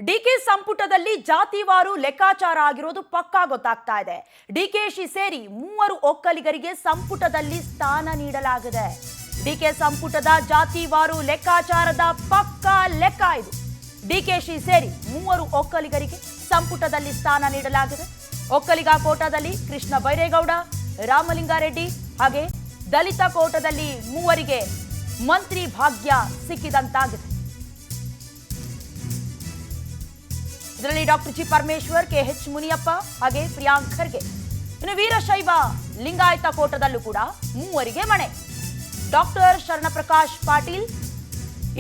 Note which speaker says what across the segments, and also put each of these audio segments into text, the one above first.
Speaker 1: DK ಸಂಪುಟದಲ್ಲಿ ಜಾತಿವಾರು ಲೆಕ್ಕಾಚಾರ ಆಗಿರೋದು ಪಕ್ಕಾ ಗೊತ್ತಾಗ್ತಾ ಇದೆ. ಡಿಕೆಶಿ ಸೇರಿ ಮೂವರು ಒಕ್ಕಲಿಗರಿಗೆ ಸಂಪುಟದಲ್ಲಿ ಸ್ಥಾನ ನೀಡಲಾಗಿದೆ. ಡಿಕೆ ಸಂಪುಟದ ಜಾತಿವಾರು ಲೆಕ್ಕಾಚಾರದ ಪಕ್ಕಾ ಲೆಕ್ಕ ಇದು. ಡಿಕೆಶಿ ಸೇರಿ ಮೂವರು ಒಕ್ಕಲಿಗರಿಗೆ ಸಂಪುಟದಲ್ಲಿ ಸ್ಥಾನ ನೀಡಲಾಗಿದೆ. ಒಕ್ಕಲಿಗ ಕೋಟಾದಲ್ಲಿ ಕೃಷ್ಣ ಬೈರೇಗೌಡ, ರಾಮಲಿಂಗಾರೆಡ್ಡಿ ಹಾಗೆ ದಲಿತ ಕೋಟಾದಲ್ಲಿ ಮೂವರಿಗೆ ಮಂತ್ರಿ ಭಾಗ್ಯ ಸಿಕ್ಕಿದಂತಾಗಿದೆ. ಇದರಲ್ಲಿ doctor G Parameshwar, KH Muniyappa ಹಾಗೆ ಪ್ರಿಯಾಂಕ್ ಖರ್ಗೆ. ಇನ್ನು ವೀರಶೈವ ಲಿಂಗಾಯತ ಕೋಟದಲ್ಲೂ ಕೂಡ ಮೂವರಿಗೆ ಮಣೆ. ಡಾಕ್ಟರ್ ಶರಣಪ್ರಕಾಶ್ ಪಾಟೀಲ್,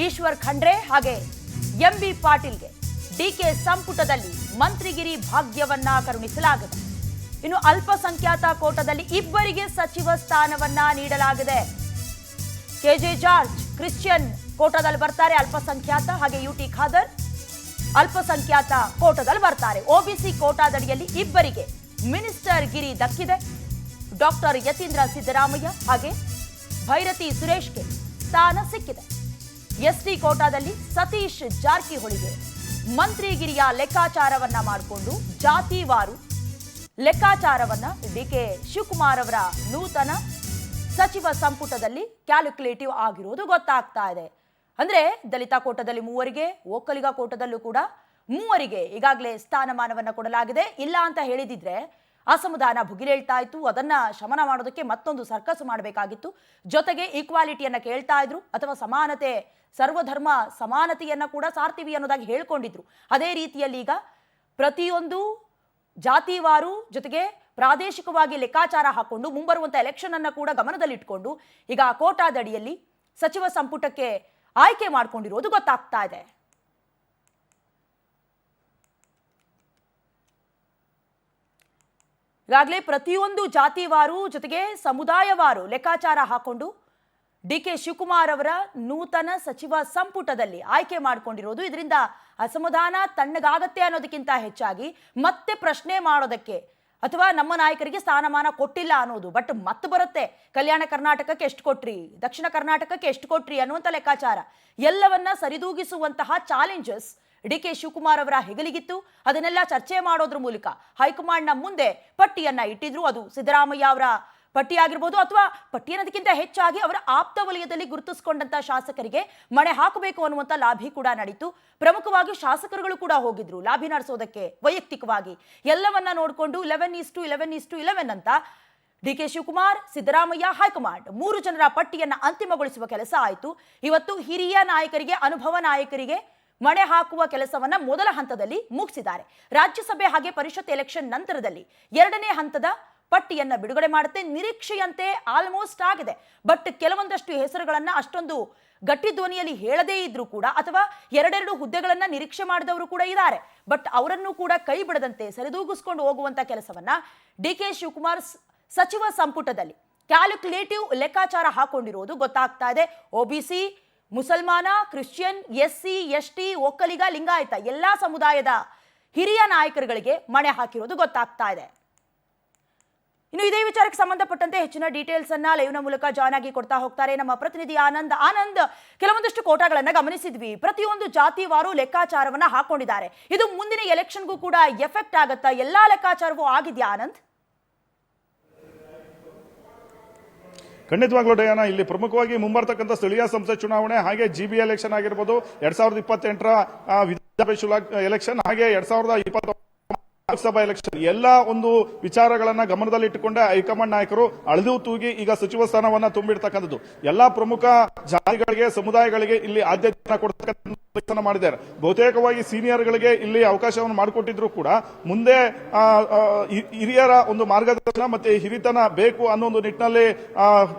Speaker 1: ಈಶ್ವರ್ ಖಂಡ್ರೆ ಹಾಗೆ ಎಂಬಿ ಪಾಟೀಲ್ಗೆ ಡಿಕೆ ಸಂಪುಟದಲ್ಲಿ ಮಂತ್ರಿಗಿರಿ ಭಾಗ್ಯವನ್ನ ಕರುಣಿಸಲಾಗಿದೆ. ಇನ್ನು ಅಲ್ಪಸಂಖ್ಯಾತ ಕೋಟದಲ್ಲಿ ಇಬ್ಬರಿಗೆ ಸಚಿವ ಸ್ಥಾನವನ್ನ ನೀಡಲಾಗಿದೆ. ಕೆಜೆ ಜಾರ್ಜ್ ಕ್ರಿಶ್ಚಿಯನ್ ಕೋಟಾದಲ್ಲಿ ಬರ್ತಾರೆ ಅಲ್ಪಸಂಖ್ಯಾತ, ಹಾಗೆ ಯುಟಿ ಖಾದರ್ ಅಲ್ಪಸಂಖ್ಯಾತ ಕೋಟಾದಲ್ಲಿ ಬರ್ತಾರೆ. ಒಬಿಸಿ ಕೋಟಾದಡಿಯಲ್ಲಿ ಇಬ್ಬರಿಗೆ ಮಿನಿಸ್ಟರ್ ಗಿರಿ ದಕ್ಕಿದೆ. ಡಾಕ್ಟರ್ ಯತೀಂದ್ರ ಸಿದ್ದರಾಮಯ್ಯ ಹಾಗೆ ಭೈರತಿ ಸುರೇಶ್ಗೆ ಸ್ಥಾನ ಸಿಕ್ಕಿದೆ. ಎಸ್ಟಿ ಕೋಟಾದಲ್ಲಿ ಸತೀಶ್ ಜಾರಕಿಹೊಳಿಗೆ ಮಂತ್ರಿಗಿರಿಯ ಲೆಕ್ಕಾಚಾರವನ್ನ ಮಾಡಿಕೊಂಡು ಜಾತಿವಾರು ಲೆಕ್ಕಾಚಾರವನ್ನ ಡಿಕೆ ಶಿವಕುಮಾರ್ ಅವರ ನೂತನ ಸಚಿವ ಸಂಪುಟದಲ್ಲಿ ಕ್ಯಾಲ್ಕುಲೇಟಿವ್ ಆಗಿರುವುದು ಗೊತ್ತಾಗ್ತಾ ಇದೆ. ಅಂದ್ರೆ ದಲಿತ ಕೋಟದಲ್ಲಿ ಮೂವರಿಗೆ, ಒಕ್ಕಲಿಗ ಕೋಟದಲ್ಲೂ ಕೂಡ ಮೂವರಿಗೆ ಈಗಾಗಲೇ ಸ್ಥಾನಮಾನವನ್ನ ಕೊಡಲಾಗಿದೆ. ಇಲ್ಲ ಅಂತ ಹೇಳಿದಿದ್ರೆ ಅಸಮಾಧಾನ ಭುಗಿಲೇಳ್ತಾ ಇತ್ತು. ಅದನ್ನ ಶಮನ ಮಾಡೋದಕ್ಕೆ ಮತ್ತೊಂದು ಸರ್ಕಸ್ ಮಾಡಬೇಕಾಗಿತ್ತು. ಜೊತೆಗೆ ಈಕ್ವಾಲಿಟಿಯನ್ನ ಕೇಳ್ತಾ ಇದ್ರು, ಅಥವಾ ಸಮಾನತೆ, ಸರ್ವಧರ್ಮ ಸಮಾನತೆಯನ್ನ ಕೂಡ ಸಾರ್ತೀವಿ ಅನ್ನೋದಾಗಿ ಹೇಳ್ಕೊಂಡಿದ್ರು. ಅದೇ ರೀತಿಯಲ್ಲಿ ಈಗ ಪ್ರತಿಯೊಂದು ಜಾತಿವಾರು ಜೊತೆಗೆ ಪ್ರಾದೇಶಿಕವಾಗಿ ಲೆಕ್ಕಾಚಾರ ಹಾಕೊಂಡು ಮುಂಬರುವಂತ ಎಲೆಕ್ಷನ್ ಅನ್ನ ಕೂಡ ಗಮನದಲ್ಲಿಟ್ಕೊಂಡು ಈಗ ಕೋಟಾದಡಿಯಲ್ಲಿ ಸಚಿವ ಸಂಪುಟಕ್ಕೆ ಆಯ್ಕೆ ಮಾಡಿಕೊಂಡಿರೋದು ಗೊತ್ತಾಗ್ತಾ ಇದೆ. ಈಗಾಗಲೇ ಪ್ರತಿಯೊಂದು ಜಾತಿವಾರು ಜೊತೆಗೆ ಸಮುದಾಯವಾರು ಲೆಕ್ಕಾಚಾರ ಹಾಕೊಂಡು ಡಿಕೆ ಶಿವಕುಮಾರ್ ಅವರ ನೂತನ ಸಚಿವ ಸಂಪುಟದಲ್ಲಿ ಆಯ್ಕೆ ಮಾಡಿಕೊಂಡಿರೋದು. ಇದರಿಂದ ಅಸಮಾಧಾನ ತಣ್ಣಗಾಗತ್ತೆ ಅನ್ನೋದಕ್ಕಿಂತ ಹೆಚ್ಚಾಗಿ ಮತ್ತೆ ಪ್ರಶ್ನೆ ಮಾಡೋದಕ್ಕೆ, ಅಥವಾ ನಮ್ಮ ನಾಯಕರಿಗೆ ಸ್ಥಾನಮಾನ ಕೊಟ್ಟಿಲ್ಲ ಅನ್ನೋದು, ಬಟ್ ಮತ್ತೆ ಬರುತ್ತೆ ಕಲ್ಯಾಣ ಕರ್ನಾಟಕಕ್ಕೆ ಎಷ್ಟು ಕೊಟ್ರಿ, ದಕ್ಷಿಣ ಕರ್ನಾಟಕಕ್ಕೆ ಎಷ್ಟು ಕೊಟ್ರಿ ಅನ್ನುವಂಥ ಲೆಕ್ಕಾಚಾರ ಎಲ್ಲವನ್ನ ಸರಿದೂಗಿಸುವಂತಹ ಚಾಲೆಂಜಸ್ ಡಿಕೆ ಶಿವಕುಮಾರ್ ಅವರ ಹೆಗಲಿಗಿತ್ತು. ಅದನ್ನೆಲ್ಲ ಚರ್ಚೆ ಮಾಡೋದ್ರ ಮೂಲಕ ಹೈಕಮಾಂಡ್ನ ಮುಂದೆ ಪಟ್ಟಿಯನ್ನ ಇಟ್ಟಿದ್ರು. ಅದು ಸಿದ್ದರಾಮಯ್ಯ ಅವರ ಪಟ್ಟಿ ಆಗಿರ್ಬೋದು, ಅಥವಾ ಪಟ್ಟಿ ಅನ್ನೋದಕ್ಕಿಂತ ಹೆಚ್ಚಾಗಿ ಅವರ ಆಪ್ತ ವಲಯದಲ್ಲಿ ಗುರುತಿಸಿಕೊಂಡಂತ ಶಾಸಕರಿಗೆ ಮಣೆ ಹಾಕಬೇಕು ಅನ್ನುವಂಥ ಲಾಭಿ ಕೂಡ ನಡೀತು. ಪ್ರಮುಖವಾಗಿ ಶಾಸಕರುಗಳು ಕೂಡ ಹೋಗಿದ್ರು ಲಾಭಿ ನಡೆಸೋದಕ್ಕೆ ವೈಯಕ್ತಿಕವಾಗಿ. ಎಲ್ಲವನ್ನ ನೋಡಿಕೊಂಡು 11:11:11 ಅಂತ ಡಿಕೆ ಶಿವಕುಮಾರ್, ಸಿದ್ದರಾಮಯ್ಯ, ಹೈಕಮಾಂಡ್ 3 ಜನರ ಪಟ್ಟಿಯನ್ನ ಅಂತಿಮಗೊಳಿಸುವ ಕೆಲಸ ಆಯಿತು. ಇವತ್ತು ಹಿರಿಯ ನಾಯಕರಿಗೆ, ಅನುಭವ ನಾಯಕರಿಗೆ ಮಣೆ ಹಾಕುವ ಕೆಲಸವನ್ನ ಮೊದಲ ಹಂತದಲ್ಲಿ ಮುಗಿಸಿದ್ದಾರೆ. ರಾಜ್ಯಸಭೆ ಹಾಗೆ ಪರಿಷತ್ ಎಲೆಕ್ಷನ್ ನಂತರದಲ್ಲಿ 2ನೇ ಹಂತದ ಪಟ್ಟಿಯನ್ನ ಬಿಡುಗಡೆ ಮಾಡುತ್ತೆ. ನಿರೀಕ್ಷೆಯಂತೆ ಆಲ್ಮೋಸ್ಟ್ ಆಗಿದೆ. ಬಟ್ ಕೆಲವೊಂದಷ್ಟು ಹೆಸರುಗಳನ್ನ ಅಷ್ಟೊಂದು ಗಟ್ಟಿ ಧ್ವನಿಯಲ್ಲಿ ಹೇಳದೇ ಇದ್ರೂ ಕೂಡ, ಅಥವಾ ಎರಡೆರಡು ಹುದ್ದೆಗಳನ್ನ ನಿರೀಕ್ಷೆ ಮಾಡಿದವರು ಕೂಡ ಇದ್ದಾರೆ. ಬಟ್ ಅವರನ್ನು ಕೂಡ ಕೈ ಬಿಡದಂತೆ ಸರಿದೂಗಿಸ್ಕೊಂಡು ಹೋಗುವಂತ ಕೆಲಸವನ್ನ ಡಿಕೆ ಶಿವಕುಮಾರ್ ಸಚಿವ ಸಂಪುಟದಲ್ಲಿ ಕ್ಯಾಲ್ಕುಲೇಟಿವ್ ಲೆಕ್ಕಾಚಾರ ಹಾಕೊಂಡಿರೋದು ಗೊತ್ತಾಗ್ತಾ ಇದೆ. ಒಬಿಸಿ, ಮುಸಲ್ಮಾನ, Christian, SC, ST, Vokkaliga, Lingayat ಎಲ್ಲಾ ಸಮುದಾಯದ ಹಿರಿಯ ನಾಯಕರುಗಳಿಗೆ ಮಣೆ ಹಾಕಿರೋದು ಗೊತ್ತಾಗ್ತಾ ಇದೆ. ಇನ್ನು ಇದೇ ವಿಚಾರಕ್ಕೆ ಸಂಬಂಧಪಟ್ಟಂತೆ ಹೆಚ್ಚಿನ ಡೀಟೇಲ್ಸ್ ಅನ್ನ ಲೈವ್ನ ಮೂಲಕ ಜಾಯ್ನ್ ಆಗಿ ಕೊಡ್ತಾ ಹೋಗ್ತಾರೆ ನಮ್ಮ ಪ್ರತಿನಿಧಿ ಆನಂದ್. ಕೆಲವೊಂದಷ್ಟು ಕೋಟಾಗಳನ್ನ ಗಮನಿಸಿದ್ವಿ, ಪ್ರತಿಯೊಂದು ಜಾತಿವಾರು ಲೆಕ್ಕಾಚಾರವನ್ನ ಹಾಕೊಂಡಿದ್ದಾರೆ. ಇದು ಮುಂದಿನ ಎಲೆಕ್ಷನ್ಗೂ ಕೂಡ ಎಫೆಕ್ಟ್ ಆಗತ್ತಾ? ಎಲ್ಲಾ ಲೆಕ್ಕಾಚಾರವೂ ಆಗಿದೆಯಾ ಆನಂದ್?
Speaker 2: ಖಂಡಿತವಾಗ್ಲೂ ಡಯಾನ, ಇಲ್ಲಿ ಪ್ರಮುಖವಾಗಿ ಮುಂಬರ್ತಕ್ಕಂಥ ಸ್ಥಳೀಯ ಸಂಸ್ಥೆ ಚುನಾವಣೆ, ಹಾಗೆ ಜಿಬಿ ಎಲೆಕ್ಷನ್ ಆಗಿರ್ಬೋದು, 2028ರ ವಿಧಾನಸಭೆ ಎಲೆಕ್ಷನ್, ಹಾಗೆ 2020 ಲೋಕಸಭಾ ಎಲೆಕ್ಷನ್ ಎಲ್ಲ ಒಂದು ವಿಚಾರಗಳನ್ನ ಗಮನದಲ್ಲಿಟ್ಟುಕೊಂಡೆ ಹೈಕಮಾಂಡ್ ನಾಯಕರು ಅಳೆದು ತೂಗಿ ಈಗ ಸಚಿವ ಸ್ಥಾನವನ್ನ ತುಂಬಿರ್ತಕ್ಕಂಥದ್ದು. ಎಲ್ಲಾ ಪ್ರಮುಖ ಜಾತಿಗಳಿಗೆ, ಸಮುದಾಯಗಳಿಗೆ ಇಲ್ಲಿ ಆದ್ಯತೆ ಕೊಡ್ತಕ್ಕಂಥ ಮಾಡಿದ್ದಾರೆ. ಬಹುತೇಕವಾಗಿ ಸೀನಿಯರ್ಗಳಿಗೆ ಇಲ್ಲಿ ಅವಕಾಶವನ್ನು ಮಾಡಿಕೊಟ್ಟಿದ್ರು ಕೂಡ ಮುಂದೆ ಹಿರಿಯರ ಒಂದು ಮಾರ್ಗದರ್ಶನ ಮತ್ತೆ ಹಿರಿತನ ಬೇಕು ಅನ್ನೋ ಒಂದು ನಿಟ್ಟಿನಲ್ಲಿ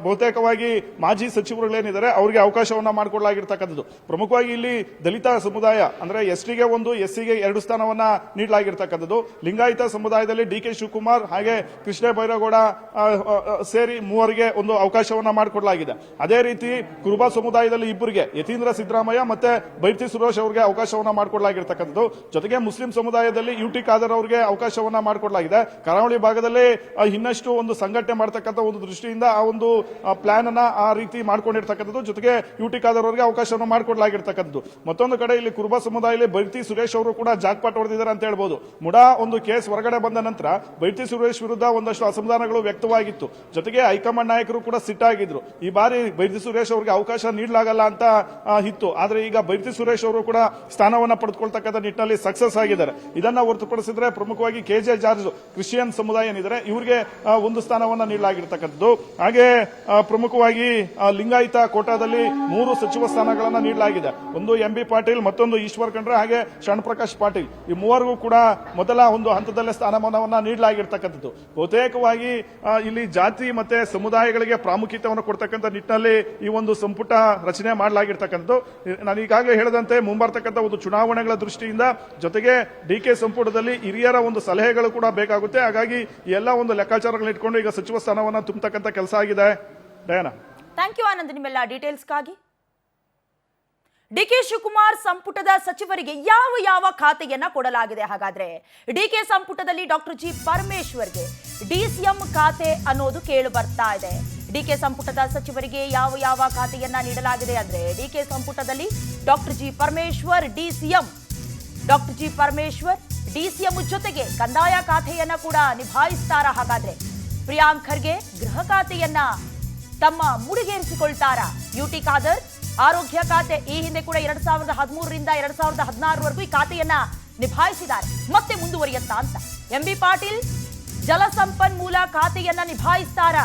Speaker 2: ಬಹುತೇಕವಾಗಿ ಮಾಜಿ ಸಚಿವರುಗಳೇನಿದ್ದಾರೆ ಅವರಿಗೆ ಅವಕಾಶವನ್ನ ಮಾಡಿಕೊಡಲಾಗಿರ್ತಕ್ಕಂಥದ್ದು. ಪ್ರಮುಖವಾಗಿ ಇಲ್ಲಿ ದಲಿತ ಸಮುದಾಯ ಅಂದ್ರೆ ಎಸ್ಟಿಗೆ 1, ಎಸ್ಸಿಗೆ 2 ಸ್ಥಾನವನ್ನ ನೀಡಲಾಗಿರ್ತಕ್ಕಂಥದ್ದು. ಲಿಂಗಾಯತ ಸಮುದಾಯದಲ್ಲಿ ಡಿಕೆ ಶಿವಕುಮಾರ್ ಹಾಗೆ ಕೃಷ್ಣ ಬೈರೇಗೌಡ ಸೇರಿ ಮೂವರಿಗೆ ಒಂದು ಅವಕಾಶವನ್ನ ಮಾಡಿಕೊಡಲಾಗಿದೆ. ಅದೇ ರೀತಿ ಕುರುಬ ಸಮುದಾಯದಲ್ಲಿ ಇಬ್ಬರಿಗೆ ಯತೀಂದ್ರ ಸಿದ್ದರಾಮಯ್ಯ ಮತ್ತೆ ಭೈರತಿ ಸುರೇಶ್ ಅವರಿಗೆ ಅವಕಾಶವನ್ನ ಮಾಡಿಕೊಡಲಾಗಿರ್ತಕ್ಕಂಥದ್ದು. ಜೊತೆಗೆ ಮುಸ್ಲಿಂ ಸಮುದಾಯದಲ್ಲಿ ಯುಟಿ ಖಾದರ್ ಅವರಿಗೆ ಅವಕಾಶವನ್ನ ಮಾಡಿಕೊಡಲಾಗಿದೆ. ಕರಾವಳಿ ಭಾಗದಲ್ಲಿ ಇನ್ನಷ್ಟು ಒಂದು ಸಂಘಟನೆ ಮಾಡತಕ್ಕಂಥ ಒಂದು ದೃಷ್ಟಿಯಿಂದ ಆ ಒಂದು ಪ್ಲಾನ್ ಅನ್ನ ಆ ರೀತಿ ಮಾಡ್ಕೊಂಡಿರ್ತಕ್ಕಂಥದ್ದು. ಜೊತೆಗೆ ಯುಟಿ ಖಾದರ್ ಅವರಿಗೆ ಅವಕಾಶವನ್ನು ಮಾಡಿಕೊಡಲಾಗಿರ್ತಕ್ಕಂಥದ್ದು. ಮತ್ತೊಂದು ಕಡೆ ಇಲ್ಲಿ ಕುರುಬ ಸಮುದಾಯದಲ್ಲಿ ಬೈರ್ತಿ ಸುರೇಶ್ ಅವರು ಕೂಡ ಜಾಕ್ಪಾಟ್ ಹೊಡೆದಿದ್ದಾರೆ ಅಂತ ಹೇಳ್ಬೋದು. ಮುಡಾ ಒಂದು ಕೇಸ್ ಹೊರಗಡೆ ಬಂದ ನಂತರ ಬೈರ್ತಿ ಸುರೇಶ್ ವಿರುದ್ಧ ಒಂದಷ್ಟು ಅಸಮಾಧಾನಗಳು ವ್ಯಕ್ತವಾಗಿತ್ತು. ಜೊತೆಗೆ ಹೈಕಮಾಂಡ್ ನಾಯಕರು ಕೂಡ ಸಿಟ್ಟಾಗಿದ್ರು. ಈ ಬಾರಿ ಬೈರ್ತಿ ಸುರೇಶ್ ಅವರಿಗೆ ಅವಕಾಶ ನೀಡಲಾಗಲ್ಲ ಅಂತ ಇತ್ತು. ಆದ್ರೆ ಈಗ ಬೈರ್ತಿ ಸುರೇಶ್ ಅವರು ಕೂಡ ಸ್ಥಾನವನ್ನ ಪಡೆದುಕೊಳ್ತಕ್ಕಂಥ ನಿಟ್ಟಿನಲ್ಲಿ ಸಕ್ಸಸ್ ಆಗಿದ್ದಾರೆ. ಇದನ್ನ ಹೊರತುಪಡಿಸಿದ್ರೆ ಪ್ರಮುಖವಾಗಿ ಕೆಜೆ ಜಾರ್ಜ್ ಕ್ರಿಶ್ಚಿಯನ್ ಸಮುದಾಯ ಏನಿದ್ದಾರೆ ಇವರಿಗೆ ಒಂದು ಸ್ಥಾನವನ್ನ ನೀಡಲಾಗಿರ್ತಕ್ಕಂಥದ್ದು. ಹಾಗೆ ಪ್ರಮುಖವಾಗಿ ಲಿಂಗಾಯತ ಕೋಟಾದಲ್ಲಿ 3 ಸಚಿವ ಸ್ಥಾನಗಳನ್ನ ನೀಡಲಾಗಿದೆ. ಒಂದು ಎಂಬಿ ಪಾಟೀಲ್, ಮತ್ತೊಂದು ಈಶ್ವರ್ ಖಂಡ್ರೆ, ಹಾಗೆ ಶರಣ್ ಪ್ರಕಾಶ್ ಪಾಟೀಲ್. ಈ ಮೂವರಿಗೂ ಕೂಡ ಮೊದಲ ಒಂದು ಹಂತದಲ್ಲೇ ಸ್ಥಾನಮಾನವನ್ನ ನೀಡಲಾಗಿರ್ತಕ್ಕಂಥದ್ದು. ಬಹುತೇಕವಾಗಿ ಇಲ್ಲಿ ಜಾತಿ ಮತ್ತೆ ಸಮುದಾಯಗಳಿಗೆ ಪ್ರಾಮುಖ್ಯತೆಯನ್ನು ಕೊಡ್ತಕ್ಕಂಥ ನಿಟ್ಟಿನಲ್ಲಿ ಈ ಒಂದು ಸಂಪುಟ ರಚನೆ ಮಾಡಲಾಗಿರ್ತಕ್ಕಂಥದ್ದು. ನಾನು ಈಗಾಗಲೇ ಹೇಳದಂತೆ ಮುಂಬರ್ತಕ್ಕಂಥ ಒಂದು ಚುನಾವಣೆಗಳ ದೃಷ್ಟಿಯಿಂದ ಜೊತೆಗೆ ಡಿಕೆ ಸಂಪುಟದಲ್ಲಿ ಹಿರಿಯರ ಒಂದು ಸಲಹೆಗಳು ಕೂಡ ಬೇಕಾಗುತ್ತೆ. ಹಾಗಾಗಿ ಎಲ್ಲ ಒಂದು ಲೆಕ್ಕಾಚಾರಗಳನ್ನ ಇಟ್ಕೊಂಡು ಈಗ ಸಚಿವ ಸ್ಥಾನವನ್ನ ತುಂಬತಕ್ಕಂಥ ಕೆಲಸ ಆಗಿದೆ. ಡಯಾನಾ,
Speaker 1: ಥ್ಯಾಂಕ್ ಯು ಆನಂದ್ ನಿಮ್ಮೆಲ್ಲ ಡೀಟೇಲ್ಸ್ಗಾಗಿ. ಡಿಕೆ ಶಿವಕುಮಾರ್ ಸಂಪುಟದ ಸಚಿವರಿಗೆ ಯಾವ ಯಾವ ಖಾತೆಯನ್ನ ಕೊಡಲಾಗಿದೆ? ಹಾಗಾದ್ರೆ ಡಿಕೆ ಸಂಪುಟದಲ್ಲಿ ಡಾಕ್ಟರ್ ಜಿ ಪರಮೇಶ್ವರ್ಗೆ ಡಿಸಿಎಂ ಖಾತೆ ಅನ್ನೋದು ಕೇಳು ಬರ್ತಾ ಇದೆ. ಡಿಕೆ ಸಂಪುಟದ ಸಚಿವರಿಗೆ ಯಾವ ಯಾವ ಖಾತೆಯನ್ನ ನೀಡಲಾಗಿದೆ ಅಂದ್ರೆ ಡಿಕೆ ಸಂಪುಟದಲ್ಲಿ doctor G Parameshwar DCM, doctor G Parameshwar DCM ಜೊತೆಗೆ ಕಂದಾಯ ಖಾತೆಯನ್ನ ಕೂಡ ನಿಭಾಯಿಸ್ತಾರ. ಹಾಗಾದ್ರೆ ಪ್ರಿಯಾಂಕ್ ಖರ್ಗೆ ಗೃಹ ಖಾತೆಯನ್ನ ತಮ್ಮ ಮುಡಿಗೇರಿಸಿಕೊಳ್ತಾರ. ಯುಟಿ ಖಾದರ್ ಆರೋಗ್ಯ ಖಾತೆ, ಈ ಹಿಂದೆ ಕೂಡ 2013ರಿಂದ 2016ವರೆಗೂ ಈ ಖಾತೆಯನ್ನ ನಿಭಾಯಿಸಿದ್ದಾರೆ. ಮತ್ತೆ ಮುಂದುವರಿಯುತ್ತಾ ಅಂತ. ಎಂಬಿ ಪಾಟೀಲ್ ಜಲಸಂಪನ್ಮೂಲ ಖಾತೆಯನ್ನ ನಿಭಾಯಿಸ್ತಾರ.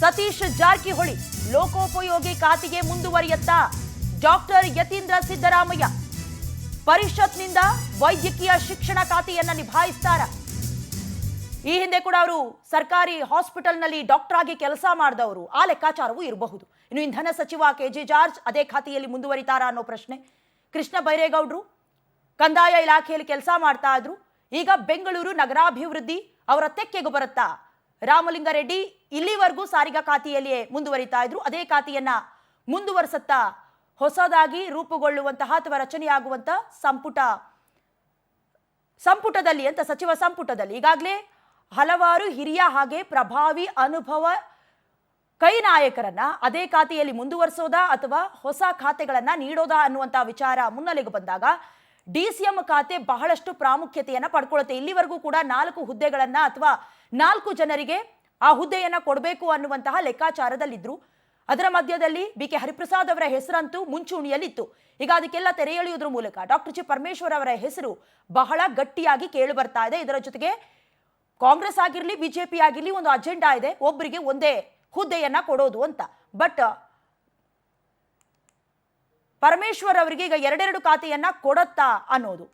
Speaker 1: ಸತೀಶ್ ಜಾರಕಿಹೊಳಿ ಲೋಕೋಪಯೋಗಿ ಖಾತೆಗೆ ಮುಂದುವರಿಯುತ್ತಾ. ಡಾಕ್ಟರ್ ಯತೀಂದ್ರ ಸಿದ್ದರಾಮಯ್ಯ ಪರಿಷತ್ನಿಂದ ವೈದ್ಯಕೀಯ ಶಿಕ್ಷಣ ಖಾತೆಯನ್ನ ನಿಭಾಯಿಸ್ತಾರ. ಈ ಹಿಂದೆ ಕೂಡ ಅವರು ಸರ್ಕಾರಿ ಹಾಸ್ಪಿಟಲ್ನಲ್ಲಿ ಡಾಕ್ಟರ್ ಆಗಿ ಕೆಲಸ ಮಾಡಿದವರು. ಆ ಲೆಕ್ಕಾಚಾರವೂ ಇರಬಹುದು. ಇನ್ನು ಇಂಧನ ಸಚಿವ ಕೆಜೆ ಜಾರ್ಜ್ ಅದೇ ಖಾತೆಯಲ್ಲಿ ಮುಂದುವರಿತಾರಾ ಅನ್ನೋ ಪ್ರಶ್ನೆ. ಕೃಷ್ಣ ಬೈರೇಗೌಡರು ಕಂದಾಯ ಇಲಾಖೆಯಲ್ಲಿ ಕೆಲಸ ಮಾಡ್ತಾ ಇದ್ರು. ಈಗ ಬೆಂಗಳೂರು ನಗರಾಭಿವೃದ್ಧಿ ಅವರ ತೆಕ್ಕೆಗೂ ಬರುತ್ತಾ. ರಾಮಲಿಂಗಾರೆಡ್ಡಿ ಇಲ್ಲಿವರೆಗೂ ಸಾರಿಗೆ ಖಾತೆಯಲ್ಲಿಯೇ ಮುಂದುವರಿತಾ ಇದ್ರು. ಅದೇ ಖಾತೆಯನ್ನ ಮುಂದುವರಿಸುತ್ತಾ ಹೊಸದಾಗಿ ರೂಪುಗೊಳ್ಳುವಂತಹ ಅಥವಾ ರಚನೆಯಾಗುವಂತ ಸಂಪುಟದಲ್ಲಿ ಅಂತ ಸಚಿವ ಸಂಪುಟದಲ್ಲಿ ಈಗಾಗಲೇ ಹಲವಾರು ಹಿರಿಯ ಹಾಗೆ ಪ್ರಭಾವಿ ಅನುಭವ ಕೈ ನಾಯಕರನ್ನ ಅದೇ ಖಾತೆಯಲ್ಲಿ ಮುಂದುವರಿಸೋದಾ ಅಥವಾ ಹೊಸ ಖಾತೆಗಳನ್ನ ನೀಡೋದಾ ಅನ್ನುವಂಥ ವಿಚಾರ ಮುನ್ನೆಲೆಗೆ ಬಂದಾಗ ಡಿಸಿಎಂ ಖಾತೆ ಬಹಳಷ್ಟು ಪ್ರಾಮುಖ್ಯತೆಯನ್ನ ಪಡ್ಕೊಳ್ಳುತ್ತೆ. ಇಲ್ಲಿವರೆಗೂ ಕೂಡ 4 ಹುದ್ದೆಗಳನ್ನ ಅಥವಾ 4 ಜನರಿಗೆ ಆ ಹುದ್ದೆಯನ್ನ ಕೊಡಬೇಕು ಅನ್ನುವಂತಹ ಲೆಕ್ಕಾಚಾರದಲ್ಲಿದ್ರು. ಅದರ ಮಧ್ಯದಲ್ಲಿ ಬಿಕೆ ಹರಿಪ್ರಸಾದ್ ಅವರ ಹೆಸರಂತೂ ಮುಂಚೂಣಿಯಲ್ಲಿತ್ತು. ಈಗ ಅದಕ್ಕೆಲ್ಲ ತೆರೆ ಎಳೆಯುವುದರ ಮೂಲಕ ಡಾಕ್ಟರ್ ಜಿ ಪರಮೇಶ್ವರ್ ಅವರ ಹೆಸರು ಬಹಳ ಗಟ್ಟಿಯಾಗಿ ಕೇಳಿ ಬರ್ತಾ ಇದೆ. ಇದರ ಜೊತೆಗೆ ಕಾಂಗ್ರೆಸ್ ಆಗಿರಲಿ ಬಿಜೆಪಿ ಆಗಿರಲಿ ಒಂದು ಅಜೆಂಡಾ ಇದೆ, ಒಬ್ಬರಿಗೆ ಒಂದೇ ಹುದ್ದೆಯನ್ನ ಕೊಡೋದು ಅಂತ. ಬಟ್ ಪರಮೇಶ್ವರ್ ಅವರಿಗೆ ಈಗ 2 ಖಾತೆಯನ್ನ ಕೊಡತ್ತಾ ಅನ್ನೋದು